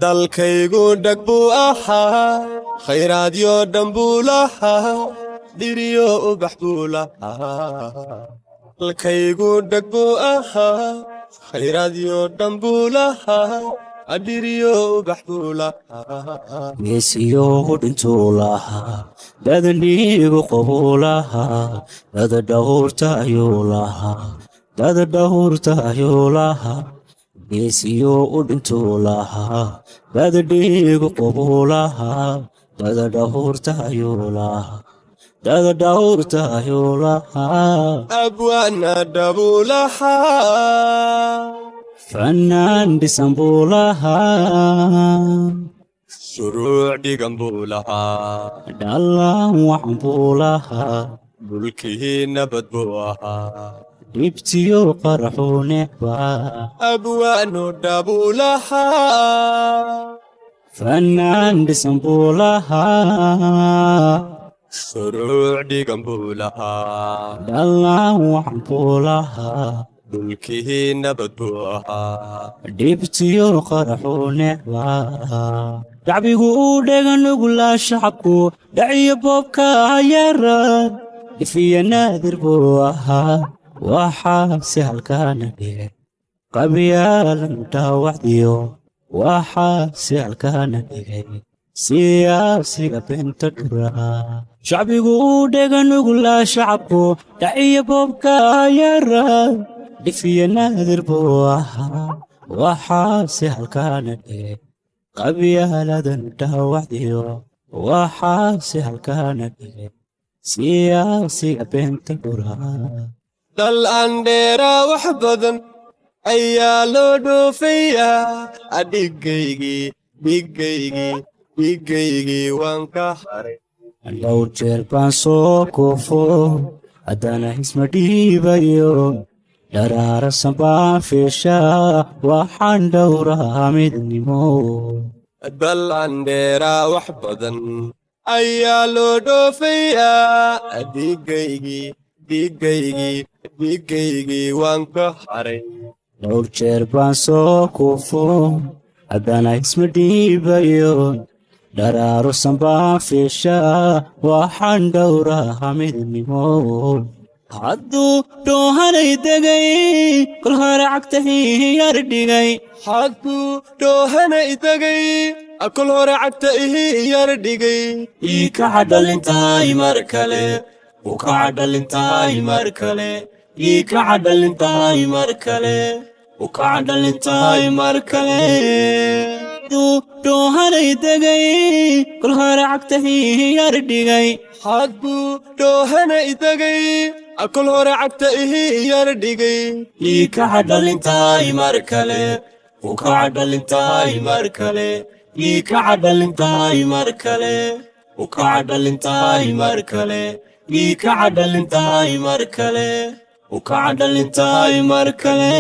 dalkaygu dhag buu ahaa khayraadyo dhan buu lahaa dhiriyo ubax buu lahaa dalkaygu dhag buu ahaa khayraadyo dhan buu lahaa dhiriyo ubax buu lahaa geesiyo dhintuu lahaa dadniigu qabuu lahaa dada dhawrta ayuu lahaa geesiyo dhintuu lahaa dadniigu qabuu lahaa dada dhawrta ayuu lahaa abwaana dhabuu lahaa fanaan dhisan buu lahaa shuruuc dhigan buu lahaa dhallaan waxan buu lahaa mulkii nabad buu ahaa dhibtiyo qaraxuu necbaa abwaanu dhabuu lahaa fanaan dhisan buu lahaa shuruuc dhigan buu lahaa dhallaan waxan buu lahaa mulkii nabad buu ahaa dhibtiyo qaraxuu necbaa shacbigu uu dhega nugulaa shacabku dhaciyo boobka yara dhifiya naadir buu ahaa waxaa si halkaana dhigay qabyaalan dhaawacdiyo waxaa si halkaana dhigay siyaasiga beenta dhuraa shacbigu uu dhega nugulaa shacabku dhaciyo boobka yara dhifiya naadir buu ahaa waxaa si halkaana dhigay qabyaaladan dhaawacdiyo waxaa si halkaana dhigay siyaasiga beenta dhuraa dal aan dheeraa wax badan ayaa loo dhoofayaa dhigaygii waan ka haray dhowr jeer baan soo kufo haddana isma dhiibayo dharaarasan baan fiishaa waxaan dhowraa midnimo dal aan dheeraa wax badan ayaa loo dhoofayaa dhigaygii waan ka haray dhowr jeer baan soo kufo haddana isma dhiibayo dharaarasan baan fiishaa waxaan dhowraa midnimo hadduu dhoohanay degay kol hore cagtahii yar dhigay hadduu dhoohanay degay kol hore cagta ihii yar dhigay ii kaca dhalintaay mar kale u kaca dhalintaay mar kale ii kaca dhalintaay mar kale u kaca dhalintaay mar kale hadduu dhoohanay degay kol hore cagtahii yar dhigay hadduu dhoohanay degay kol hore cagta ihii yar dhigay ii kaca dhalintaay mar kale u kaca dhalintaay mar kale ii kaca dhalintaay mar kale u kaca dhalintaay mar kale ii kaca dhalintaay mar kale u kaca dhalintaay mar kale